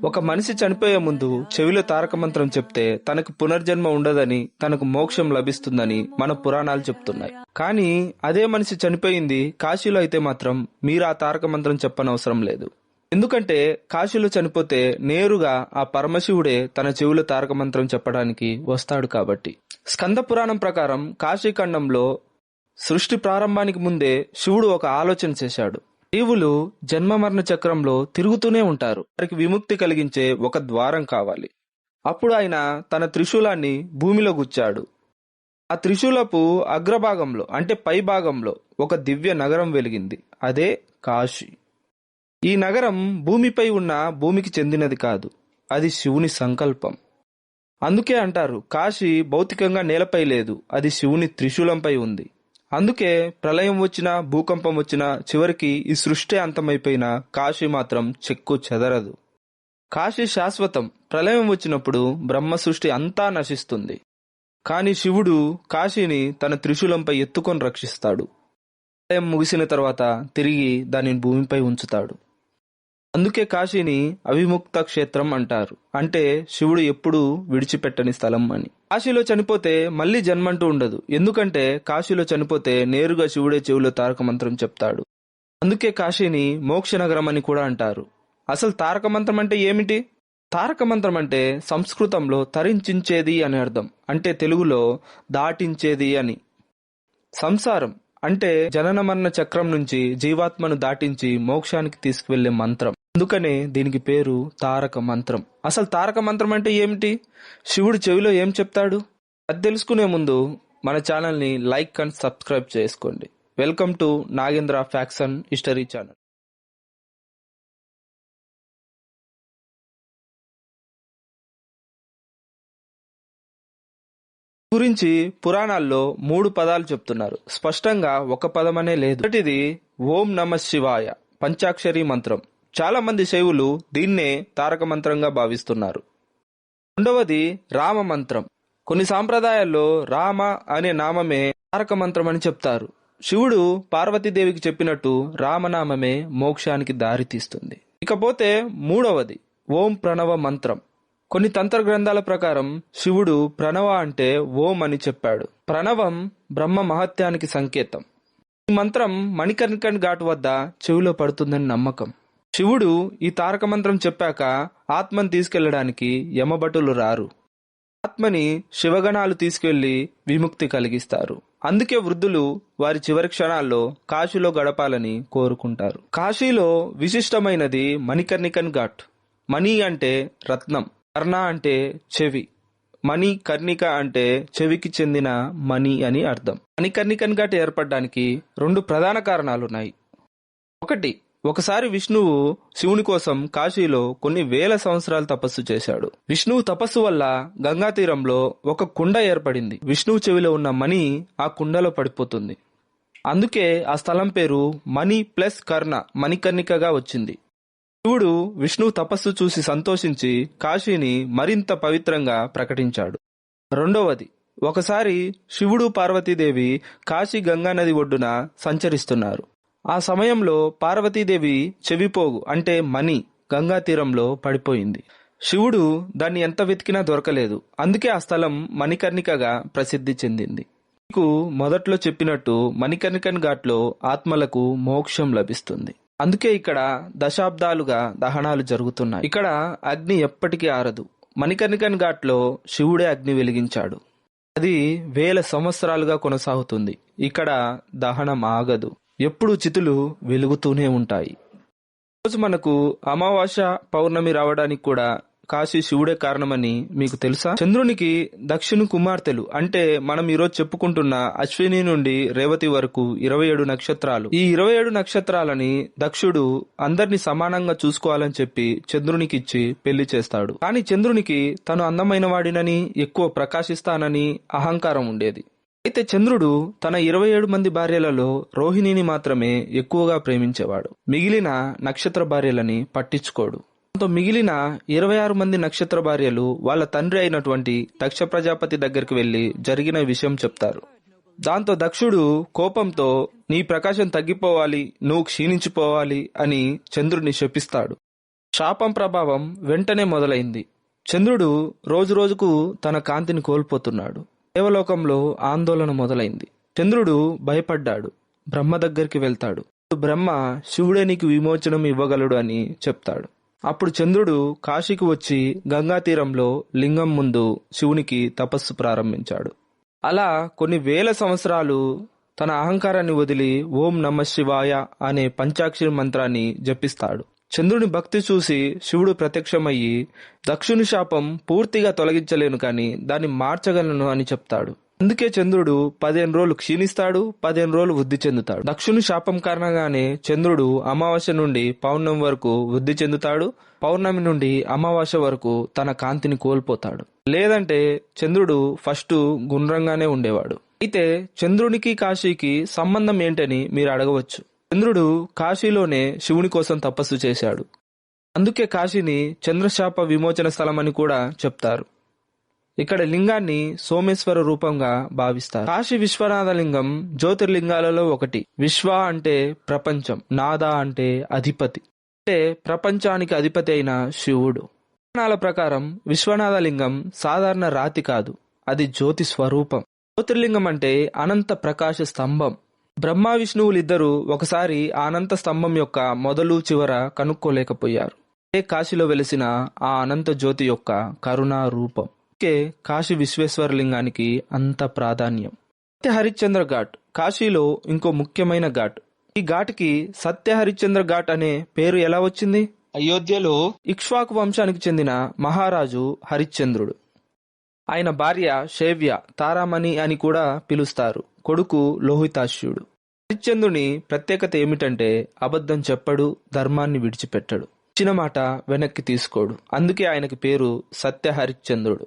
ఒక మనిషి చనిపోయే ముందు చెవిలో తారక మంత్రం చెప్తే తనకు పునర్జన్మ ఉండదని, తనకు మోక్షం లభిస్తుందని మన పురాణాలు చెప్తున్నాయి. కానీ అదే మనిషి చనిపోయింది కాశీలో అయితే మాత్రం మీరు ఆ తారక మంత్రం చెప్పనవసరం లేదు. ఎందుకంటే కాశీలో చనిపోతే నేరుగా ఆ పరమశివుడే తన చెవిలో తారక మంత్రం చెప్పడానికి వస్తాడు కాబట్టి. స్కంద పురాణం ప్రకారం కాశీఖండంలో సృష్టి ప్రారంభానికి ముందే శివుడు ఒక ఆలోచన చేశాడు. జీవులు జన్మ మరణ చక్రంలో తిరుగుతూనే ఉంటారు, వారికి విముక్తి కలిగించే ఒక ద్వారం కావాలి. అప్పుడు ఆయన తన త్రిశూలాన్ని భూమిలో గుచ్చాడు. ఆ త్రిశూలపు అగ్రభాగంలో అంటే పై భాగంలో ఒక దివ్య నగరం వెలిగింది. అదే కాశీ. ఈ నగరం భూమిపై ఉన్న భూమికి చెందినది కాదు, అది శివుని సంకల్పం. అందుకే అంటారు కాశీ భౌతికంగా నేలపై లేదు, అది శివుని త్రిశూలంపై ఉంది. అందుకే ప్రళయం వచ్చినా భూకంపం వచ్చినా చివరికి ఈ సృష్టి అంతమైపోయినా కాశీ మాత్రం చెక్కు చెదరదు. కాశీ శాశ్వతం. ప్రళయం వచ్చినప్పుడు బ్రహ్మ సృష్టి అంతా నశిస్తుంది. కాని శివుడు కాశీని తన త్రిశూలంపై ఎత్తుకొని రక్షిస్తాడు. ప్రళయం ముగిసిన తర్వాత తిరిగి దానిని భూమిపై ఉంచుతాడు. అందుకే కాశీని అవిముక్త క్షేత్రం అంటారు, అంటే శివుడు ఎప్పుడూ విడిచిపెట్టని స్థలం అని. కాశీలో చనిపోతే మళ్ళీ జన్మంటూ ఉండదు, ఎందుకంటే కాశీలో చనిపోతే నేరుగా శివుడే చెవిలో తారక మంత్రం చెప్తాడు. అందుకే కాశీని మోక్ష నగరం అని కూడా అంటారు. అసలు తారక మంత్రం అంటే ఏమిటి? తారక మంత్రం అంటే సంస్కృతంలో తరించేది అని అర్థం, అంటే తెలుగులో దాటించేది అని. సంసారం అంటే జనన మరణ చక్రం నుంచి జీవాత్మను దాటించి మోక్షానికి తీసుకువెళ్లే మంత్రం. అందుకనే దీనికి పేరు తారక మంత్రం. అసలు తారక మంత్రం అంటే ఏమిటి? శివుడు చెవిలో ఏం చెప్తాడు? అది తెలుసుకునే ముందు మన ఛానల్ని లైక్ అండ్ సబ్స్క్రైబ్ చేసుకోండి. Welcome to Nagendra facts and history channel. గురించి పురాణాల్లో 3 పదాలు చెప్తున్నారు. స్పష్టంగా ఒక పదమనే లేదు. ఒకటిది ఓం నమ శివాయ, పంచాక్షరి మంత్రం. చాలా మంది శైవులు దీన్నే తారక మంత్రంగా భావిస్తున్నారు. రెండవది రామ మంత్రం. కొన్ని సాంప్రదాయాల్లో రామ అనే నామమే తారక మంత్రం అని చెప్తారు. శివుడు పార్వతీదేవికి చెప్పినట్టు రామనామమే మోక్షానికి దారి తీస్తుంది. ఇకపోతే మూడవది ఓం ప్రణవ మంత్రం. కొన్ని తంత్ర గ్రంథాల ప్రకారం శివుడు ప్రణవ అంటే ఓం అని చెప్పాడు. ప్రణవం బ్రహ్మ మహత్యానికి సంకేతం. ఈ మంత్రం మణికర్ణికన్ ఘాట్ వద్ద చెవిలో పడుతుందని నమ్మకం. శివుడు ఈ తారక మంత్రం చెప్పాక ఆత్మని తీసుకెళ్లడానికి యమభటులు రారు. ఆత్మని శివగణాలు తీసుకెళ్లి విముక్తి కలిగిస్తారు. అందుకే వృద్ధులు వారి చివరి క్షణాల్లో కాశీలో గడపాలని కోరుకుంటారు. కాశీలో విశిష్టమైనది మణికర్ణికన్ ఘాట్. మణి అంటే రత్నం, కర్ణ అంటే చెవి, మణి కర్ణిక అంటే చెవికి చెందిన మణి అని అర్థం. మణికర్ణికన్ ఘాట్ ఏర్పడడానికి 2 ప్రధాన కారణాలున్నాయి. ఒకసారి విష్ణువు శివుని కోసం కాశీలో కొన్ని వేల సంవత్సరాలు తపస్సు చేశాడు. విష్ణువు తపస్సు వల్ల గంగా తీరంలో ఒక కుండ ఏర్పడింది. విష్ణువు చెవిలో ఉన్న మణి ఆ కుండలో పడిపోతుంది. అందుకే ఆ స్థలం పేరు మణి ప్లస్ కర్ణ, మణికర్ణికగా వచ్చింది. శివుడు విష్ణువు తపస్సు చూసి సంతోషించి కాశీని మరింత పవిత్రంగా ప్రకటించాడు. రెండవది, ఒకసారి శివుడు పార్వతీదేవి కాశీ గంగా నది ఒడ్డున సంచరిస్తున్నారు. ఆ సమయంలో పార్వతీదేవి చెవిపోగు అంటే మణి గంగా తీరంలో పడిపోయింది. శివుడు దాన్ని ఎంత వెతికినా దొరకలేదు. అందుకే ఆ స్థలం మణికర్ణికగా ప్రసిద్ధి చెందింది. మీకు మొదట్లో చెప్పినట్టు మణికర్ణికన్ ఘాట్లో ఆత్మలకు మోక్షం లభిస్తుంది. అందుకే ఇక్కడ దశాబ్దాలుగా దహనాలు జరుగుతున్నాయి. ఇక్కడ అగ్ని ఎప్పటికీ ఆరదు. మణికర్ణికన్ ఘాట్లో శివుడే అగ్ని వెలిగించాడు. అది వేల సంవత్సరాలుగా కొనసాగుతుంది. ఇక్కడ దహనం ఆగదు. ఎప్పుడూ చితులు వెలుగుతూనే ఉంటాయి. రోజు మనకు అమావాస్య పౌర్ణమి రావడానికి కూడా కాశీ శివుడే కారణమని మీకు తెలుసా? చంద్రునికి దక్షిణ కుమార్తెలు అంటే మనం ఈరోజు చెప్పుకుంటున్న అశ్విని నుండి రేవతి వరకు 27 నక్షత్రాలు. ఈ 27 నక్షత్రాలని దక్షుడు అందరినీ సమానంగా చూసుకోవాలని చెప్పి చంద్రునికి ఇచ్చి పెళ్లి చేస్తాడు. కానీ చంద్రునికి తను అందమైన వాడినని, ఎక్కువ ప్రకాశిస్తానని అహంకారం ఉండేది. అయితే చంద్రుడు తన 27 మంది భార్యలలో రోహిణిని మాత్రమే ఎక్కువగా ప్రేమించేవాడు. మిగిలిన నక్షత్ర భార్యలని పట్టించుకోడు. మిగిలిన 26 మంది నక్షత్ర భార్యలు వాళ్ళ తండ్రి అయినటువంటి దక్ష ప్రజాపతి దగ్గరికి వెళ్లి జరిగిన విషయం చెప్తారు. దాంతో దక్షుడు కోపంతో నీ ప్రకాశం తగ్గిపోవాలి, నువ్వు క్షీణించిపోవాలి అని చంద్రుడిని శపిస్తాడు. శాపం ప్రభావం వెంటనే మొదలైంది. చంద్రుడు రోజురోజుకు తన కాంతిని కోల్పోతున్నాడు. దేవలోకంలో ఆందోళన మొదలైంది. చంద్రుడు భయపడ్డాడు. బ్రహ్మ దగ్గరికి వెళ్తాడు. బ్రహ్మ శివుడే నీకు విమోచనం ఇవ్వగలడు అని చెప్తాడు. అప్పుడు చంద్రుడు కాశీకి వచ్చి గంగా తీరంలో లింగం ముందు శివునికి తపస్సు ప్రారంభించాడు. అలా కొన్ని వేల సంవత్సరాలు తన అహంకారాన్ని వదిలి ఓం నమ శివాయ అనే పంచాక్షరి మంత్రాన్ని జపిస్తాడు. చంద్రుని భక్తి చూసి శివుడు ప్రత్యక్షమయ్యి దక్షుని శాపం పూర్తిగా తొలగించలేను కానీ దాన్ని మార్చగలను అని చెప్తాడు. అందుకే చంద్రుడు 15 రోజులు క్షీణిస్తాడు, 15 రోజులు వృద్ధి చెందుతాడు. దక్షుని శాపం కారణంగానే చంద్రుడు అమావాస్య నుండి పౌర్ణమి వరకు వృద్ధి చెందుతాడు. పౌర్ణమి నుండి అమావాస్య వరకు తన కాంతిని కోల్పోతాడు. లేదంటే చంద్రుడు ఫస్ట్ గుండ్రంగానే ఉండేవాడు. అయితే చంద్రునికి కాశీకి సంబంధం ఏంటని మీరు అడగవచ్చు. చంద్రుడు కాశీలోనే శివుని కోసం తపస్సు చేశాడు. అందుకే కాశీని చంద్రశాప విమోచన స్థలం అని కూడా చెప్తారు. ఇక్కడ లింగాన్ని సోమేశ్వర రూపంగా భావిస్తారు. కాశీ విశ్వనాథ లింగం జ్యోతిర్లింగాలలో ఒకటి. విశ్వ అంటే ప్రపంచం, నాద అంటే అధిపతి, అంటే ప్రపంచానికి అధిపతి అయిన శివుడు. పురాణాల ప్రకారం విశ్వనాథ లింగం సాధారణ రాతి కాదు, అది జ్యోతి స్వరూపం. జ్యోతిర్లింగం అంటే అనంత ప్రకాశ స్తంభం. బ్రహ్మ విష్ణువులిద్దరూ ఒకసారి ఆ అనంత స్తంభం యొక్క మొదలు చివర కనుక్కోలేకపోయారు. కాశీలో వెలిసిన ఆ అనంత జ్యోతి యొక్క కరుణా రూపం. కాశీ విశ్వేశ్వర లింగానికి అంత ప్రాధాన్యం. సత్య హరిశ్చంద్ర ఘాట్ కాశీలో ఇంకో ముఖ్యమైన ఘాట్. ఈ ఘాట్కి సత్య హరిశ్చంద్ర ఘాట్ అనే పేరు ఎలా వచ్చింది? అయోధ్యలో ఇక్ష్వాకు వంశానికి చెందిన మహారాజు హరిశ్చంద్రుడు, ఆయన భార్య శైవ్య తారామణి అని కూడా పిలుస్తారు, కొడుకు లోహితాశ్యుడు. హరిశ్చంద్రుని ప్రత్యేకత ఏమిటంటే అబద్ధం చెప్పడు, ధర్మాన్ని విడిచిపెట్టడు, ఇచ్చిన మాట వెనక్కి తీసుకోడు. అందుకే ఆయనకి పేరు సత్య హరిశ్చంద్రుడు.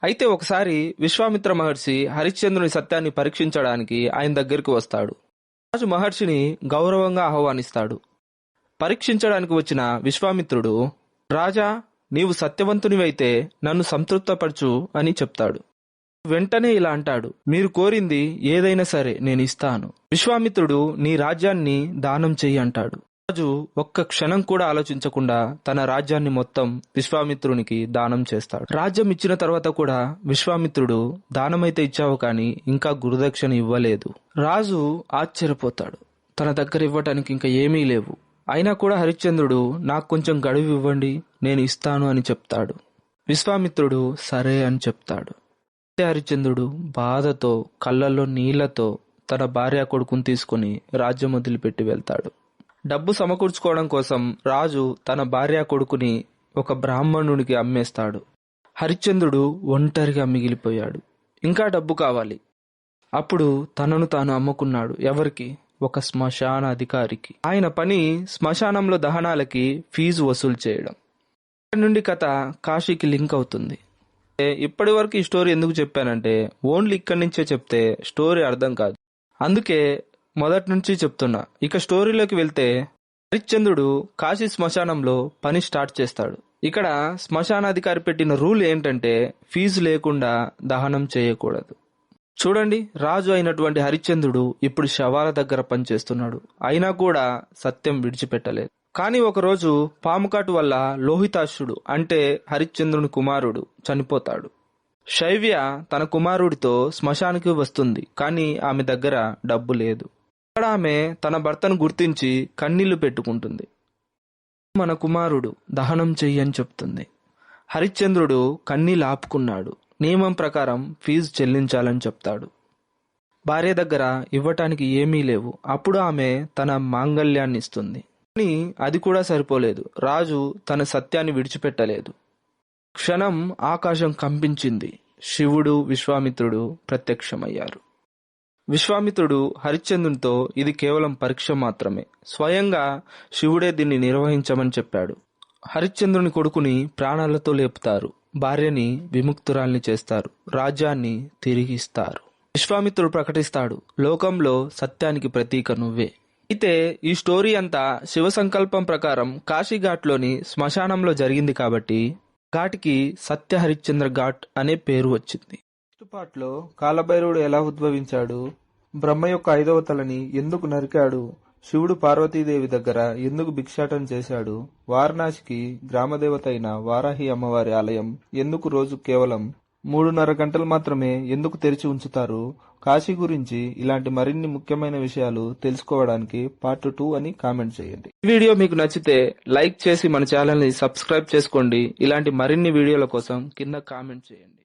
అయితే ఒకసారి విశ్వామిత్ర మహర్షి హరిశ్చంద్రుని సత్యాన్ని పరీక్షించడానికి ఆయన దగ్గరికి వస్తాడు. రాజు మహర్షిని గౌరవంగా ఆహ్వానిస్తాడు. పరీక్షించడానికి వచ్చిన విశ్వామిత్రుడు, రాజా, నీవు సత్యవంతునివైతే నన్ను సంతృప్తపరచు అని చెప్తాడు. వెంటనే ఇలా అంటాడు, మీరు కోరింది ఏదైనా సరే నేను ఇస్తాను. విశ్వామిత్రుడు నీ రాజ్యాన్ని దానం చెయ్యి అంటాడు. రాజు ఒక్క క్షణం కూడా ఆలోచించకుండా తన రాజ్యాన్ని మొత్తం విశ్వామిత్రునికి దానం చేస్తాడు. రాజ్యం ఇచ్చిన తర్వాత కూడా విశ్వామిత్రుడు, దానమైతే ఇచ్చావు కానీ ఇంకా గురుదక్షిణ ఇవ్వలేదు. రాజు ఆశ్చర్యపోతాడు. తన దగ్గర ఇవ్వటానికి ఇంకా ఏమీ లేవు. అయినా కూడా హరిశ్చంద్రుడు, నాకు కొంచెం గడువు ఇవ్వండి, నేను ఇస్తాను అని చెప్తాడు. విశ్వామిత్రుడు సరే అని చెప్తాడు. హరిశ్చంద్రుడు బాధతో కళ్ళల్లో నీళ్లతో తన భార్య కొడుకుని తీసుకుని రాజ్యం వదిలిపెట్టి వెళ్తాడు. డబ్బు సమకూర్చుకోవడం కోసం రాజు తన భార్య కొడుకుని ఒక బ్రాహ్మణునికి అమ్మేస్తాడు. హరిశ్చంద్రుడు ఒంటరిగా మిగిలిపోయాడు. ఇంకా డబ్బు కావాలి. అప్పుడు తనను తాను అమ్ముకున్నాడు. ఎవరికి? ఒక శ్మశాన అధికారికి. ఆయన పని శ్మశానంలో దహనాలకి ఫీజు వసూలు చేయడం. ఇక్కడి నుండి కథ కాశీకి లింక్ అవుతుంది. ఇప్పటి వరకు ఈ స్టోరీ ఎందుకు చెప్పానంటే ఓన్లీ ఇక్కడి నుంచే చెప్తే స్టోరీ అర్థం కాదు, అందుకే మొదటి నుంచి చెప్తున్నా. ఇక స్టోరీలోకి వెళ్తే హరిశ్చంద్రుడు కాశీ శ్మశానంలో పని స్టార్ట్ చేస్తాడు. ఇక్కడ శ్మశానాధికారి పెట్టిన రూల్ ఏంటంటే ఫీజు లేకుండా దహనం చేయకూడదు. చూడండి, రాజు అయినటువంటి హరిశ్చంద్రుడు ఇప్పుడు శవాల దగ్గర పనిచేస్తున్నాడు. అయినా కూడా సత్యం విడిచిపెట్టలేదు. కానీ ఒకరోజు పాముకాటు వల్ల లోహితాశ్యుడు అంటే హరిశ్చంద్రుని కుమారుడు చనిపోతాడు. శైవ్య తన కుమారుడితో శ్మశానికి వస్తుంది. కానీ ఆమె దగ్గర డబ్బు లేదు. అక్కడ ఆమె తన భర్తను గుర్తించి కన్నీళ్లు పెట్టుకుంటుంది. మన కుమారుడు, దహనం చెయ్యని చెప్తుంది. హరిశ్చంద్రుడు కన్నీళ్ళు ఆపుకున్నాడు. నియమం ప్రకారం ఫీజు చెల్లించాలని చెప్తాడు. భార్య దగ్గర ఇవ్వటానికి ఏమీ లేవు. అప్పుడు ఆమె తన మాంగళ్యాన్ని ఇస్తుంది. కానీ అది కూడా సరిపోలేదు. రాజు తన సత్యాన్ని విడిచిపెట్టలేదు. క్షణం ఆకాశం కంపించింది. శివుడు, విశ్వామిత్రుడు ప్రత్యక్షమయ్యారు. విశ్వామిత్రుడు హరిశ్చంద్రునితో ఇది కేవలం పరీక్ష మాత్రమే, స్వయంగా శివుడే దీన్ని నిర్వహించమని చెప్పాడు. హరిశ్చంద్రుని కొడుకుని ప్రాణాలతో లేపుతారు, భార్యని విముక్తురాల్ని చేస్తారు, రాజ్యాన్ని తిరిగిస్తారు. విశ్వామిత్రుడు ప్రకటిస్తాడు, లోకంలో సత్యానికి ప్రతీక నువ్వే. అయితే ఈ స్టోరీ అంతా శివ సంకల్పం ప్రకారం కాశీఘాట్లోని శ్మశానంలో జరిగింది కాబట్టి ఘాట్కి సత్య హరిశ్చంద్ర ఘాట్ అనే పేరు వచ్చింది. నెక్స్ట్ పార్ట్లో కాలభైరవుడు ఎలా ఉద్భవించాడు, బ్రహ్మ యొక్క 5వ తలని ఎందుకు నరికాడు, శివుడు పార్వతీదేవి దగ్గర ఎందుకు భిక్షాటన చేశాడు? వారణాసికి గ్రామదేవత అయిన వారాహి అమ్మవారి ఆలయం ఎందుకు రోజు కేవలం 3.5 గంటలు మాత్రమే ఎందుకు తెరిచి ఉంచుతారు? కాశీ గురించి ఇలాంటి మరిన్ని ముఖ్యమైన విషయాలు తెలుసుకోవడానికి పార్ట్ 2 అని కామెంట్ చేయండి. ఈ వీడియో మీకు నచ్చితే లైక్ చేసి మన ఛానల్ ని సబ్స్క్రైబ్ చేసుకోండి. ఇలాంటి మరిన్ని వీడియోల కోసం కింద కామెంట్ చేయండి.